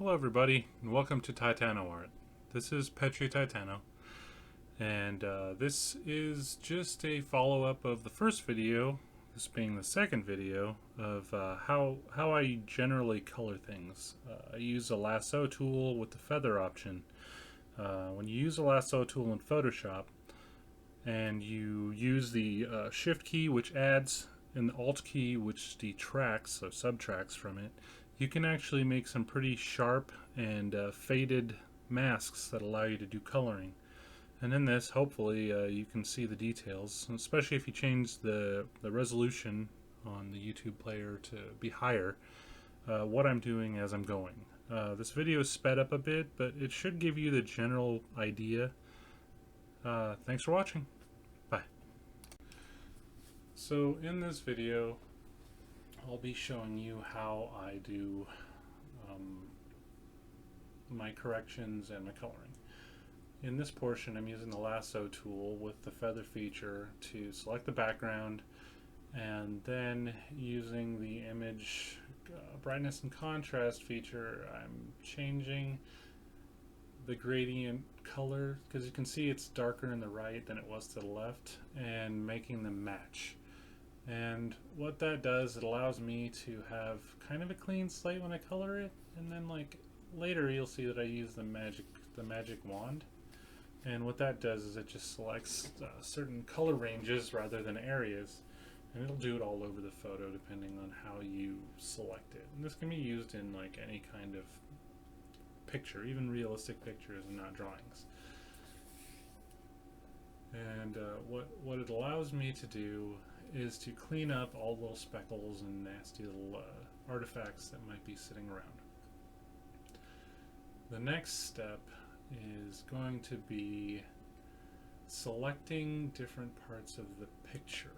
Hello everybody, and welcome to TaitanoArt. This is Petrie Taitano, and this is just a follow-up of the first video, this being the second video, of how I generally color things. I use a lasso tool with the feather option. When you use a lasso tool in Photoshop, and you use the Shift key, which adds, and the Alt key, which detracts, so subtracts from it, you can actually make some pretty sharp and faded masks that allow you to do coloring. And in this, hopefully, you can see the details, especially if you change the resolution on the YouTube player to be higher, what I'm doing as I'm going. This video is sped up a bit, but it should give you the general idea. Thanks for watching. Bye. So in this video, I'll be showing you how I do my corrections and my coloring. In this portion, I'm using the lasso tool with the feather feature to select the background, and then using the image brightness and contrast feature, I'm changing the gradient color, because you can see it's darker in the right than it was to the left, and making them match. And what that does, it allows me to have kind of a clean slate when I color it, and then like later you'll see that I use the magic wand, and what that does is it just selects certain color ranges rather than areas, and it'll do it all over the photo depending on how you select it. And this can be used in like any kind of picture, even realistic pictures and not drawings. And what it allows me to do is to clean up all little speckles and nasty little artifacts that might be sitting around. The next step is going to be selecting different parts of the picture,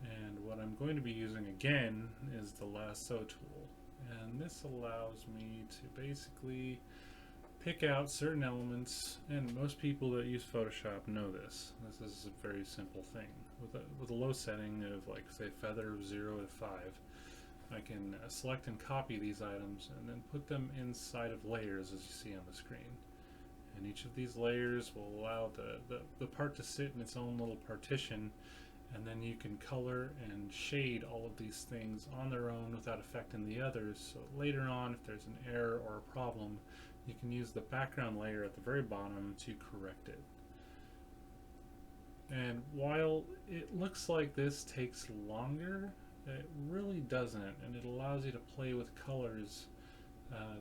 and what I'm going to be using again is the lasso tool, and this allows me to basically pick out certain elements, and most people that use Photoshop know this. This is a very simple thing. With a low setting of, like, say, feather of 0 to 5, I can select and copy these items and then put them inside of layers, as you see on the screen. And each of these layers will allow the part to sit in its own little partition, and then you can color and shade all of these things on their own without affecting the others, so later on, if there's an error or a problem, you can use the background layer at the very bottom to correct it. And while it looks like this takes longer, it really doesn't, and it allows you to play with colors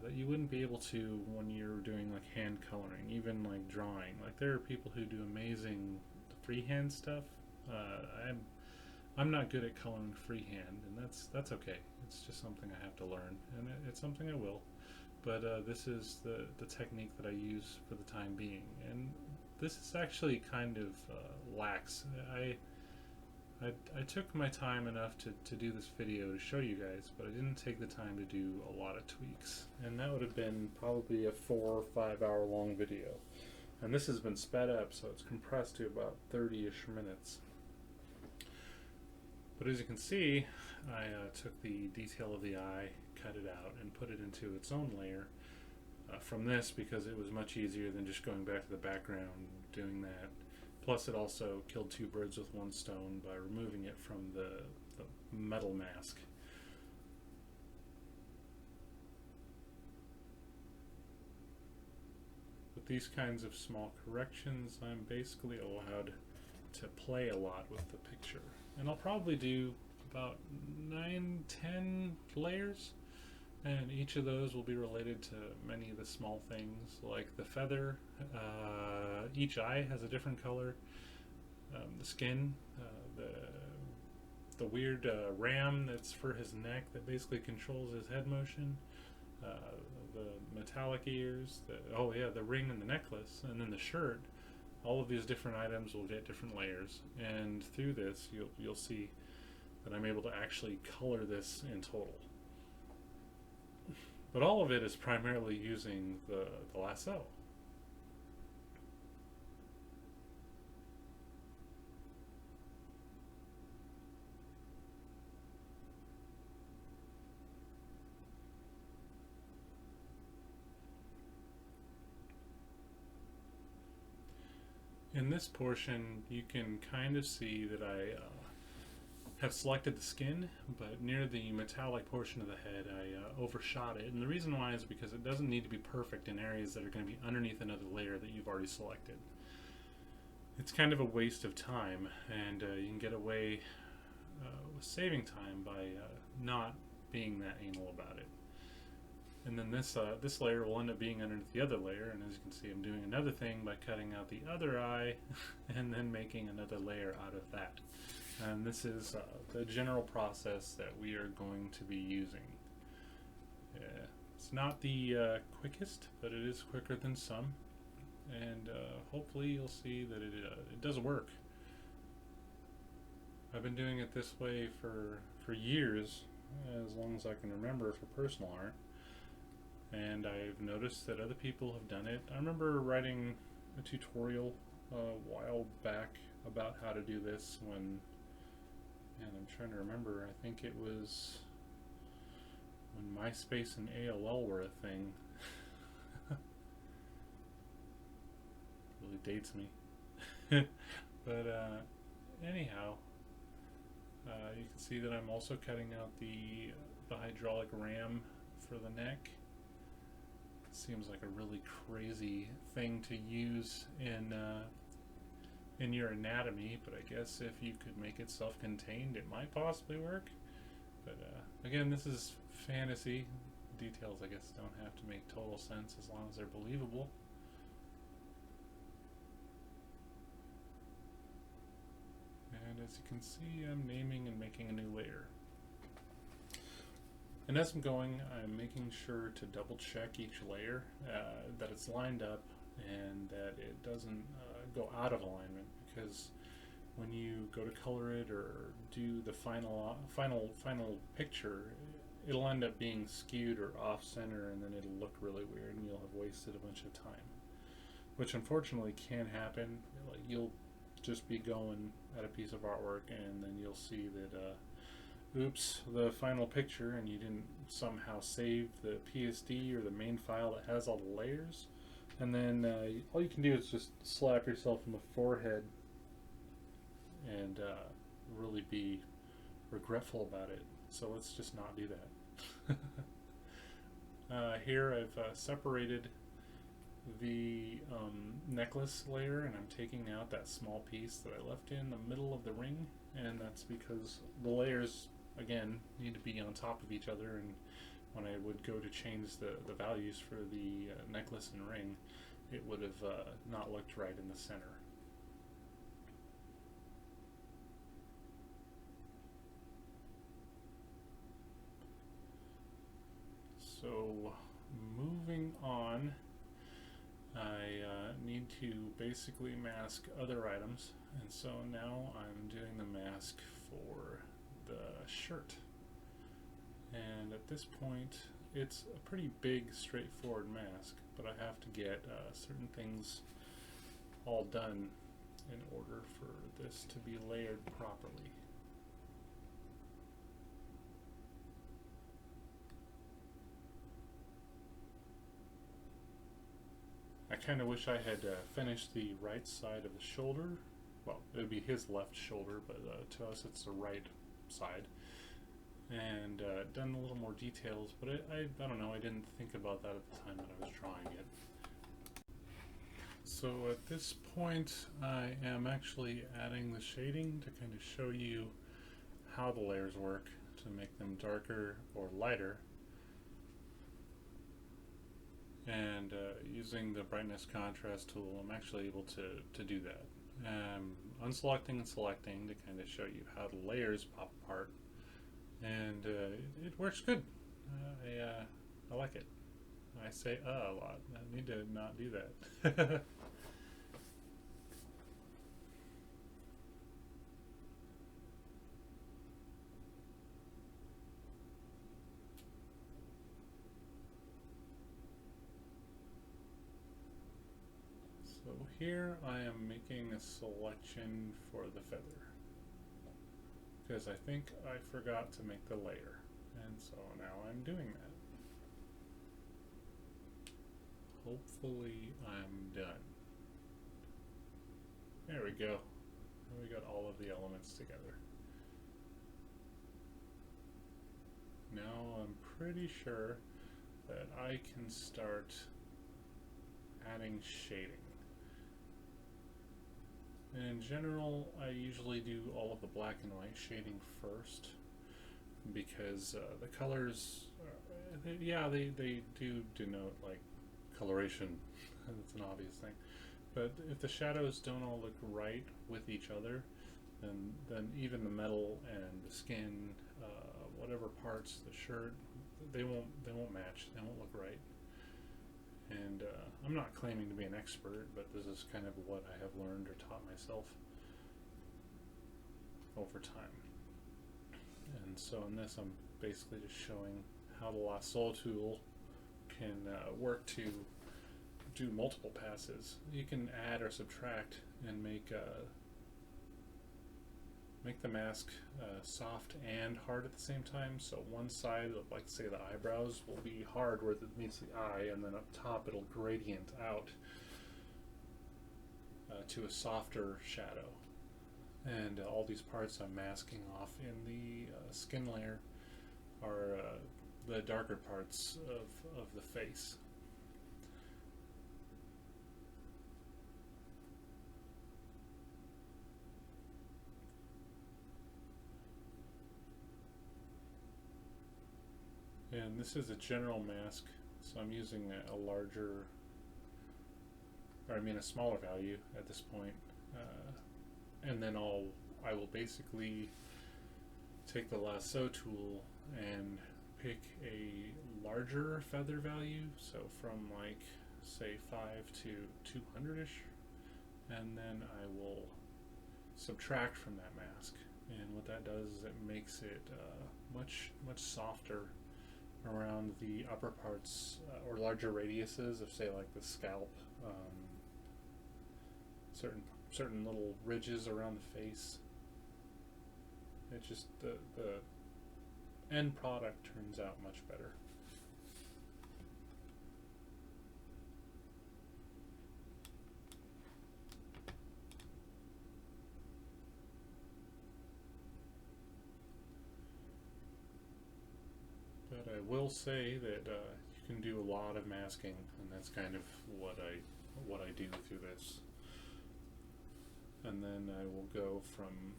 that you wouldn't be able to when you're doing like hand coloring, even like drawing. Like, there are people who do amazing freehand stuff. I'm not good at coloring freehand, and that's okay. It's just something I have to learn, and it's something I will. But this is the technique that I use for the time being, and this is actually kind of lax. I took my time enough to do this video to show you guys, but I didn't take the time to do a lot of tweaks, and that would have been probably a 4 or 5 hour long video, and this has been sped up, so it's compressed to about 30-ish minutes. But as you can see, I took the detail of the eye, cut it out, and put it into its own layer from this, because it was much easier than just going back to the background doing that. Plus, it also killed two birds with one stone by removing it from the metal mask. With these kinds of small corrections, I'm basically allowed to play a lot with the picture. And I'll probably do about 9-10 layers, and each of those will be related to many of the small things, like the feather. Each eye has a different color. The skin, the weird ram that's for his neck that basically controls his head motion. The metallic ears. The ring and the necklace, and then the shirt. All of these different items will get different layers, and through this you'll see that I'm able to actually color this in total. But all of it is primarily using the lasso. In this portion, you can kind of see that I have selected the skin, but near the metallic portion of the head, I overshot it. And the reason why is because it doesn't need to be perfect in areas that are going to be underneath another layer that you've already selected. It's kind of a waste of time, and you can get away with saving time by not being that anal about it. And then this layer will end up being underneath the other layer, and as you can see, I'm doing another thing by cutting out the other eye and then making another layer out of that. And this is the general process that we are going to be using. It's not the quickest, but it is quicker than some, and hopefully you'll see that it does work. I've been doing it this way for years, as long as I can remember, for personal art. And I've noticed that other people have done it. I remember writing a tutorial a while back about how to do this when, and I'm trying to remember, I think it was when MySpace and AOL were a thing. Really dates me. But anyhow, you can see that I'm also cutting out the hydraulic ram for the neck. Seems like a really crazy thing to use in your anatomy, but I guess if you could make it self-contained, it might possibly work. But again, this is fantasy. Details, I guess, don't have to make total sense as long as they're believable. And as you can see, I'm naming and making a new layer. And as I'm going, I'm making sure to double check each layer, that it's lined up and that it doesn't go out of alignment, because when you go to color it or do the final picture, it'll end up being skewed or off center, and then it'll look really weird and you'll have wasted a bunch of time, which unfortunately can happen. Like, you'll just be going at a piece of artwork and then you'll see that oops, the final picture, and you didn't somehow save the PSD or the main file that has all the layers. And then all you can do is just slap yourself in the forehead and really be regretful about it. So let's just not do that. Here I've separated the necklace layer, and I'm taking out that small piece that I left in the middle of the ring, and that's because the layers, again, need to be on top of each other, and when I would go to change the values for the necklace and ring, it would have not looked right in the center. So moving on, I need to basically mask other items, and so now I'm doing the mask for the shirt. And at this point, it's a pretty big, straightforward mask, but I have to get certain things all done in order for this to be layered properly. I kind of wish I had finished the right side of the shoulder. Well, it would be his left shoulder, but to us it's the right side. And done a little more details, but I don't know, I didn't think about that at the time that I was drawing it. So at this point, I am actually adding the shading to kind of show you how the layers work to make them darker or lighter. And using the brightness contrast tool, I'm actually able to do that. Unselecting and selecting to kind of show you how the layers pop apart. And it works good. I like it. I say a lot. I need to not do that. So here I am making a selection for the feather, because I think I forgot to make the layer, and so now I'm doing that. Hopefully I'm done. There we go. We got all of the elements together. Now I'm pretty sure that I can start adding shading. And in general, I usually do all of the black and white shading first, because the colors, they do denote like coloration. That's an obvious thing. But if the shadows don't all look right with each other, then even the metal and the skin, whatever parts, the shirt, they won't match. They won't look right. And I'm not claiming to be an expert, but this is kind of what I have learned or taught myself over time. And so in this, I'm basically just showing how the lasso tool can work to do multiple passes. You can add or subtract and make the mask soft and hard at the same time. So one side of, like, say, the eyebrows will be hard where it meets the eye, and then up top it'll gradient out to a softer shadow. And all these parts I'm masking off in the skin layer are the darker parts of the face. And this is a general mask, so I'm using a larger, or I mean a smaller value at this point, and then I will basically take the lasso tool and pick a larger feather value, so from like say 5 to 200ish, and then I will subtract from that mask. And what that does is it makes it much softer around the upper parts, or larger radiuses of, say, like the scalp, certain little ridges around the face. It just, the end product turns out much better. But I will say that you can do a lot of masking, and that's kind of what I do through this. And then I will go from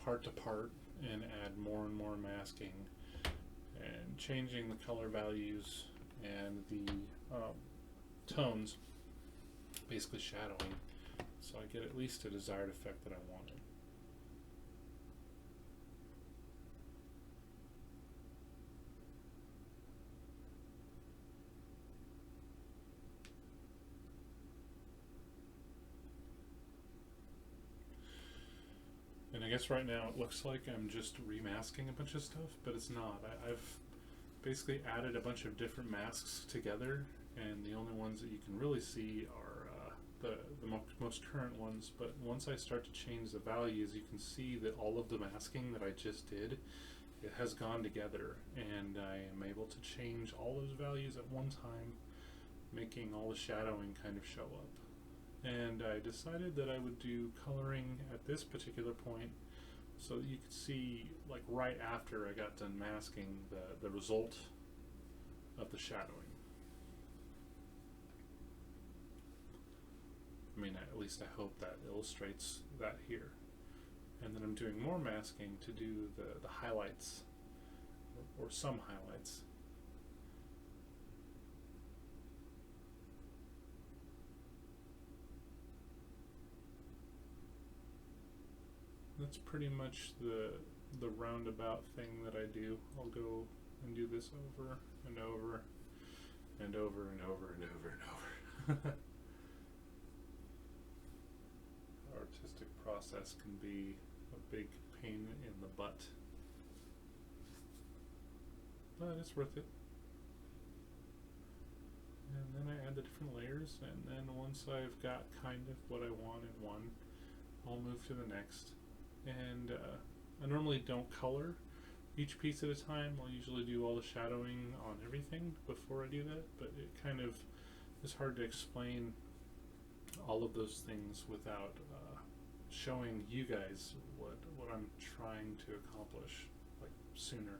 part to part and add more and more masking and changing the color values and the tones, basically shadowing, so I get at least a desired effect that I wanted. And I guess right now it looks like I'm just remasking a bunch of stuff, but it's not. I've basically added a bunch of different masks together, and the only ones that you can really see are the most current ones. But once I start to change the values, you can see that all of the masking that I just did, it has gone together, and I am able to change all those values at one time, making all the shadowing kind of show up. And I decided that I would do coloring at this particular point so that you could see, like, right after I got done masking, the result of the shadowing. I mean, at least I hope that illustrates that here. And then I'm doing more masking to do the highlights, or some highlights. That's pretty much the roundabout thing that I do. I'll go and do this over and over and over and over and over and over. Artistic process can be a big pain in the butt, but it's worth it. And then I add the different layers, and then once I've got kind of what I want in one, I'll move to the next. And I normally don't color each piece at a time. I'll usually do all the shadowing on everything before I do that, but it kind of is hard to explain all of those things without showing you guys what I'm trying to accomplish, like, sooner.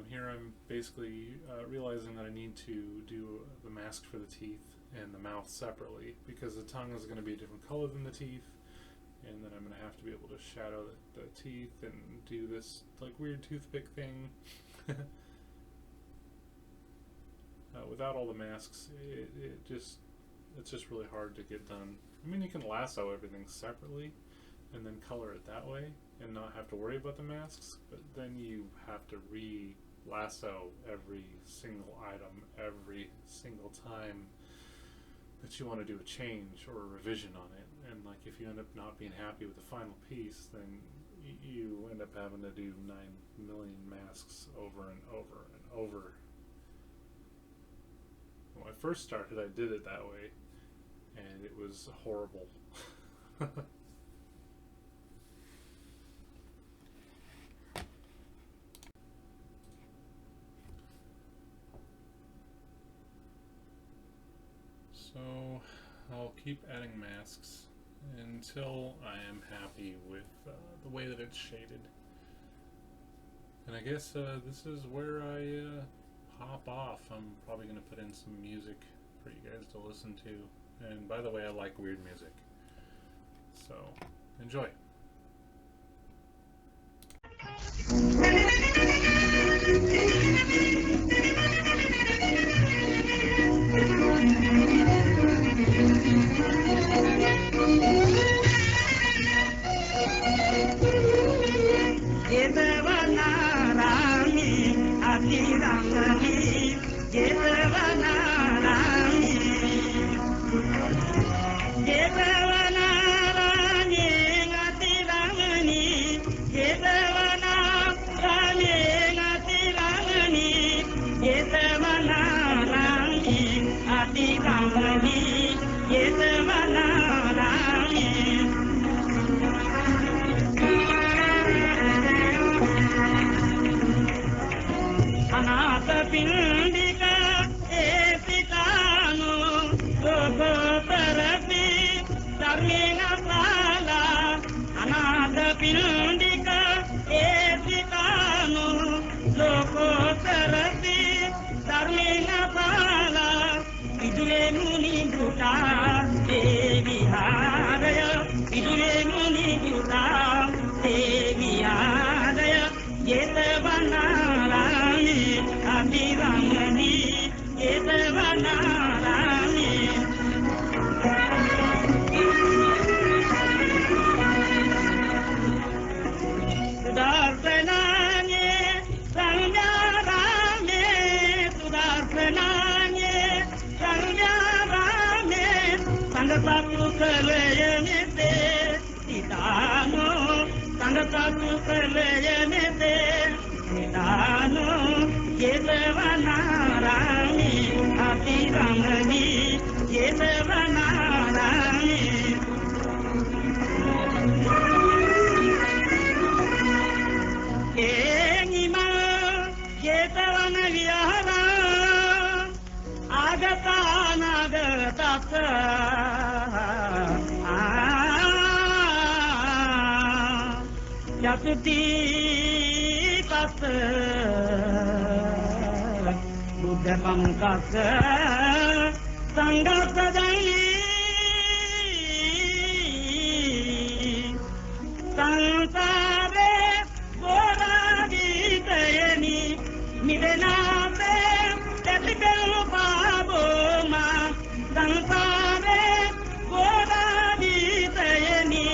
Here I'm basically realizing that I need to do the mask for the teeth and the mouth separately, because the tongue is going to be a different color than the teeth, and then I'm going to have to be able to shadow the teeth and do this like weird toothpick thing. Without all the masks, it's just really hard to get done. I mean, you can lasso everything separately and then color it that way and not have to worry about the masks, but then you have to re-lasso every single item every single time that you want to do a change or a revision on it. And like, if you end up not being happy with the final piece, then you end up having to do 9 million masks over and over and over. When I first started, I did it that way, and it was horrible. So I'll keep adding masks until I am happy with the way that it's shaded. And I guess this is where I hop off. I'm probably going to put in some music for you guys to listen to. And by the way, I like weird music. So, enjoy. Jethawanarame, Athi Ramani, Jethawanarame, Jethawanarame, Athi Ramani, Jethawanarame, Athi Ramani, Jethawanarame, Athi Ramani, Jethawanarame. Anata pindika epitano loko terapi darmina pala. Anata pindika epitano loko terapi darmina pala. Idule muni buta devi haraya, idule muni buta devi haraya. Jethawanarame, Athi Ramani, Jethawanarame. Sudarsananye, Sangarame, Sudarsananye, Sangarame. Sangapapu kalayamete, Taitano. Sangapapu kalayamete, Taitano. Jethawanarame, Athi Ramani, Jethawanarame. Enima, Jethawanavihara, Agata nagatasa. Jatuti kasa, Buddha pamkasa, Sanga sadai, Sansare Wadi tayani, Nidenate Tepikelu paboma, Sansare Wadi tayani,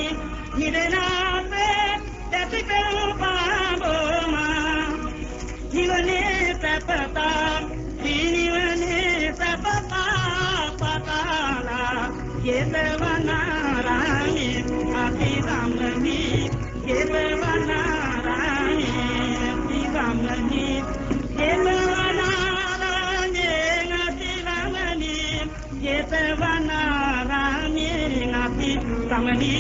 Nidenate Tepikelu paboma. Niwe sapata, niwe sapata patala. Jethawanarame, Athi Ramani, Jethawanarame, Athi Ramani, Jethawanarame, Athi Ramani, Jethawanarame, Athi Ramani,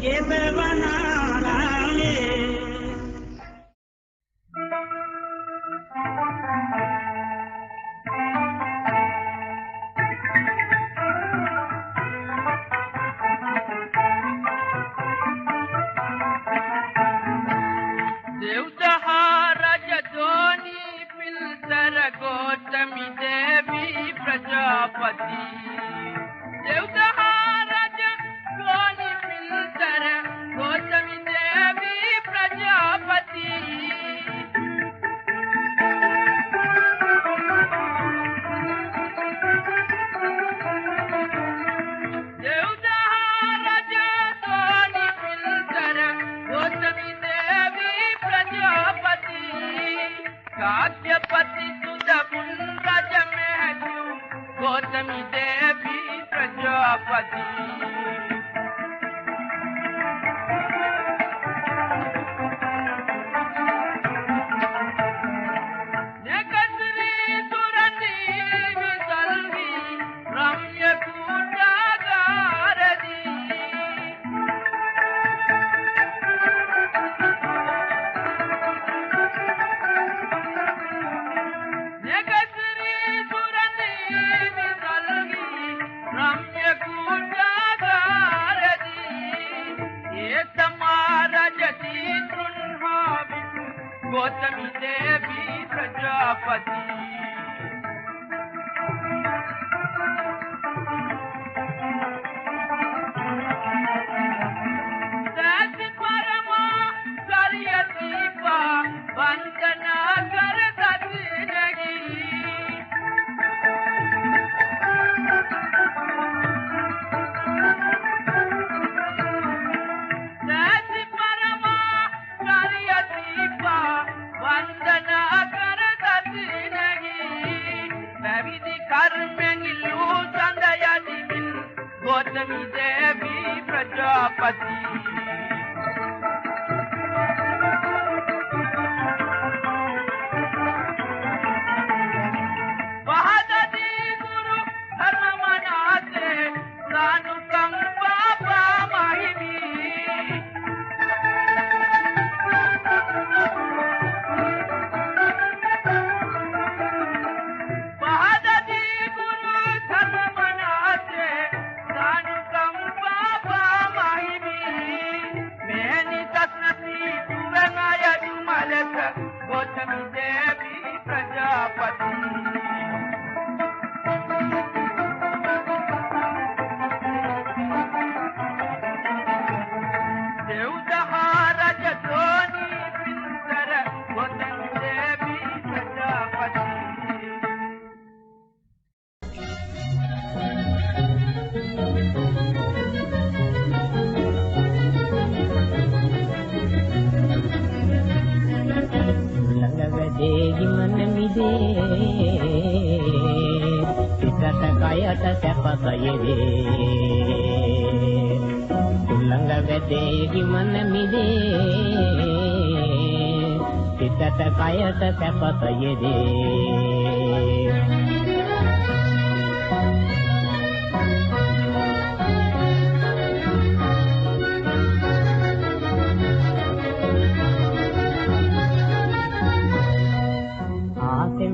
Jethawanarame. Gotami Devi Prajapati Dewudaha Raja Doni Filtara Gotami Devi Prajapati Kadyapati Sudapun Raja Mehju Gotami Devi Prajapati Nekasri Surati Visalvi Ramya Kudagaradi Gotami Devi Prajapati Dasi Parama Sariyatipa Vandana Karadati Nagi Dasi Parama Sariyatipa Vandana Karadati Nagi Bhavidi Karmengilu Sandayadikin Gotami Devi Prajapati Bahadadi Guru Dharmamanate Sanu Sambhava Mahimi Bahadadi Guru Dharmamanate Sanu Sambhava Mahimi Meni Tasnati Turanaya Jumalaka Gotami Devi Prajapati Dewudaha Raja Doni Filtara Gotami Devi Prajapati Sulanga Vade Gimana Mide Pitata Kayata Sapata Yede Sulanga Vade Gimana Mide Pitata Kayata Sapata Yede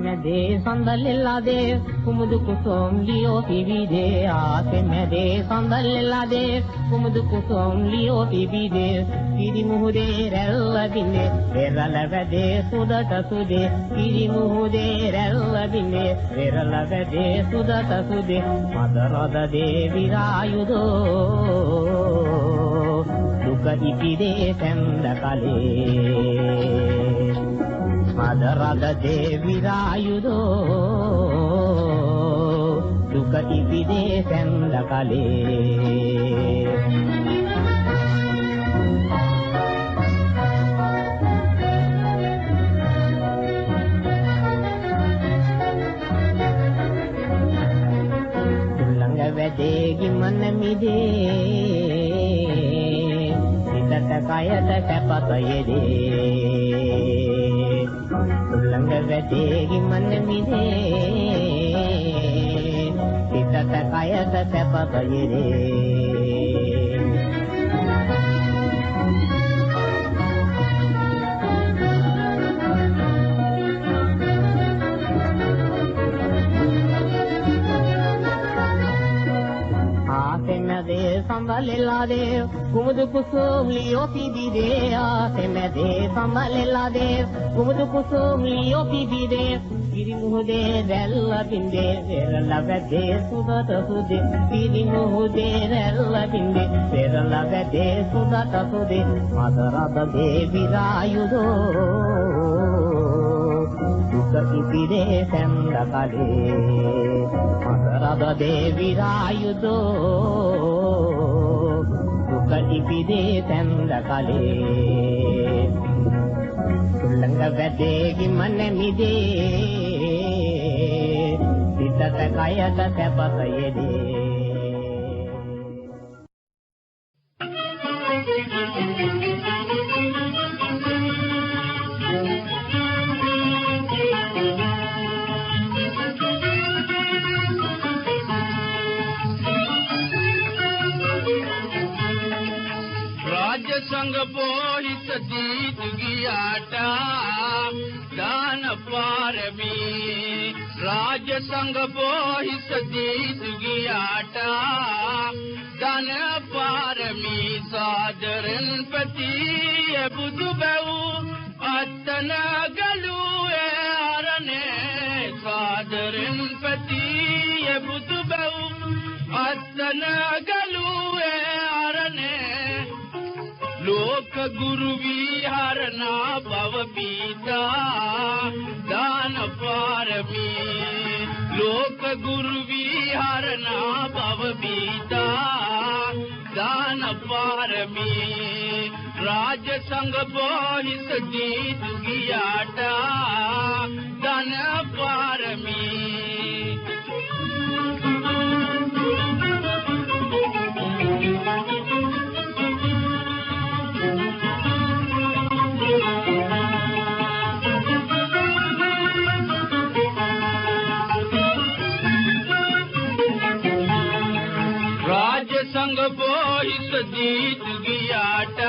Mede Sandalilade Kumudu Kusum Leo Tibide Ase Mede Sandalilade Kumudu Kusum Leo Tibide Kiri Muhude Rella Binde Verala Vade Sudata Sude Kiri Muhude Rella Binde Verala Vade Sudata Sude Madarada Devi Rayudo Duka Ipide Sendakale Madarada Devi Rayudo Duka Ipide Sendakale Sulanga Vade Gimana Mide Sitata Kayata Sapata Yede Sulanga Vade Gimana Mide Sitata Kayata Sapata Yede संभालेला दे कुमुद कुसुम लियो पीदी दे आते मैं दे संभालेला दे कुमुद कुसुम लियो पीदी दे पिरी मुहदे रेल्ला पिंदे रेल्ला बेदे सुदत सुदे पिरी मुहदे रेल्ला पिंदे रेल्ला बेदे सुदत सुदे मादराद देवी रायुदो दुःखिपिरे संदकले मादराद देवी रायुदो दुःखिपिरे संदकले Sulanga vedegi manne mide Sitata kayata sepata yede संग बोहि सदी दुगियाटा दान पारमी राज संग बोहि सदी दुगियाटा दान पारमी सादरन पति बुधु बहु अतन गलु आरने सादरन पति बुधु बहु अतन गलु आरने लोक गुरु विहारना भव पीता दान पारमी लोक गुरु विहारना भव पीता दान पारमी राज संग बोहि सदी दुगियाटा दान पारमी संग बोहि सदी दुगियाटा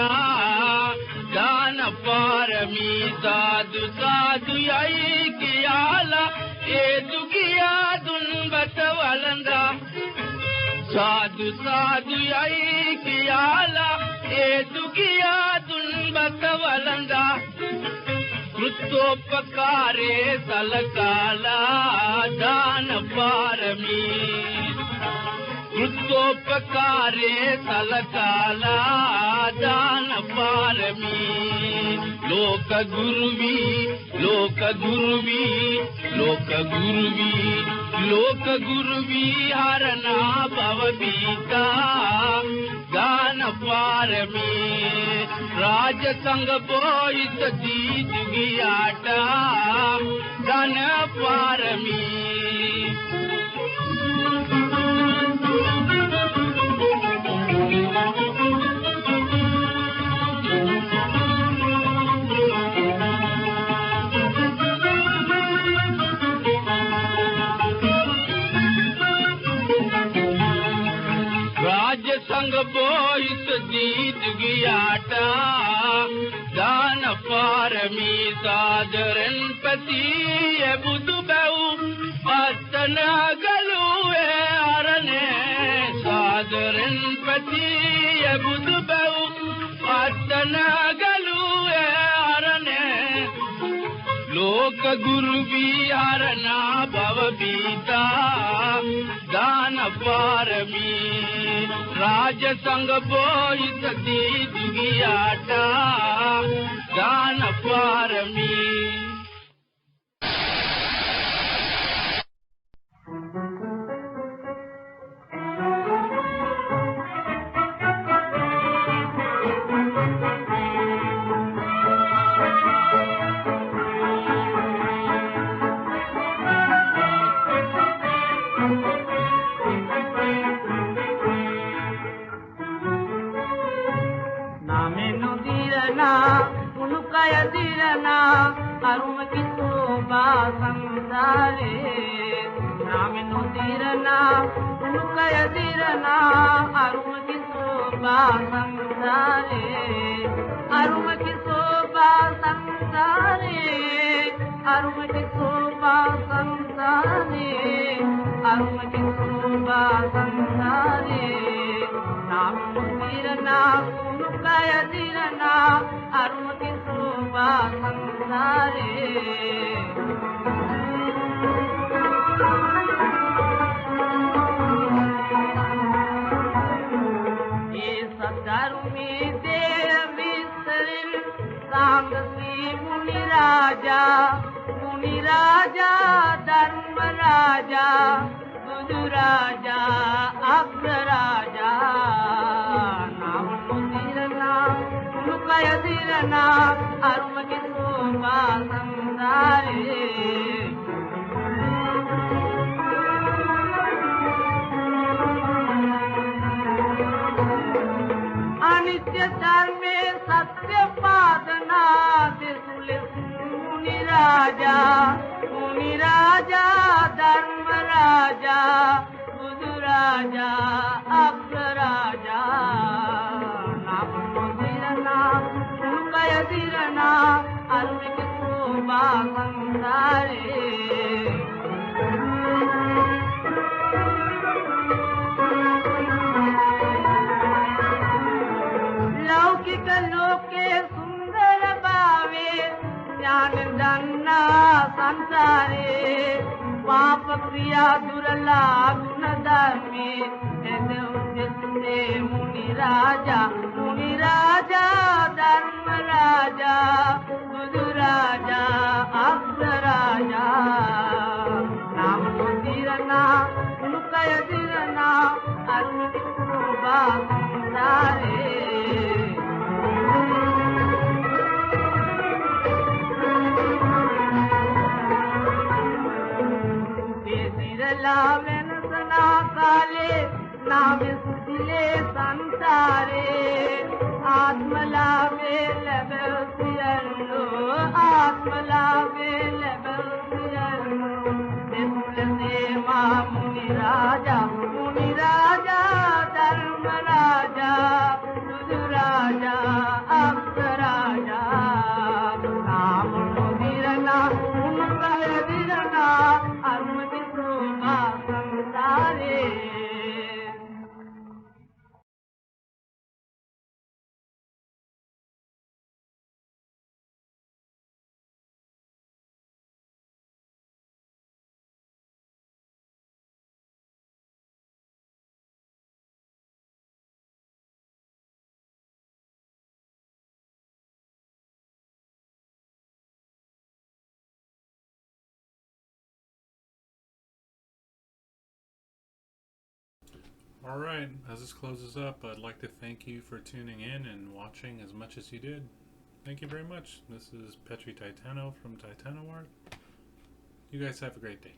दान पारमी साधु साधु आई कियाला ए दुगिया दुनबत वलंदा साधु साधु आई कियाला ए दुगिया दुनबत वलंदा कृतोपकारे सलकाला दान पारमी कृतोपकारे सलकाला दान पारमी लोक गुरुवी लोक गुरुवी लोक गुरुवी लोक गुरुवी हरना भव बीता दान पारमी राज संग बोहि सदी दुगियाटा दान पारमी संग बोहि सदी दुगियाटा दान पारमी सादरन पति बुधु बहु अतन गलु आरने सादरन पति बुधु बहु अतन गलु आरने लोक गुरु विहारना भव बीता दान पारमी राज संग बोहि सदी दुगियाटा दान पारमी A.R.M की शोभा संसारे नाम नोdirana उनका यदिरना A.R.M की शोभा संसारे A.R.M की शोभा संसारे A.R.M की शोभा संसारे A.R.M की शोभा संसारे नाम Nodirana, Unukaya Dirana, Arumaki Soba Sansare. Sadarumi Devi Sarin Sanga Muni Raja, Dharma Raja, Budu Raja, Abra Raja, Nodirana, Unukaya Dirana, Arumaki Soba Sansare. Anitya Dharme Satya Padana Desule Muni Raja, Dharma Raja, Budu Raja, Abra Raja, Nodirana, Unukaya Dirana, Arumaki Soba Sansare. लौकिक लोके सुंदर भावे ज्ञान दन्ना संसारे पाप क्रिया दुर्ला गुण धर्मे उद्देश्य मुनि राजा धर्म राजा बुधु राजा अग्र राजा नाम नोdirana उनकय दिरना अरुण शोभा संसारे लावेन सना काले नावे सुदिले संसारे आत्म लावे लेवल सियलो आत्म लावे लेवल सियलो देवुल ने मा मुनि राजा धर्म राजा बुधु राजा अब्द राजा नाम नोdirana उनकय दिरना अनुमति सोमा संसारे Alright, as this closes up, I'd like to thank you for tuning in and watching as much as you did. Thank you very much. This is Petrie Taitano from TaitanoArt. You guys have a great day.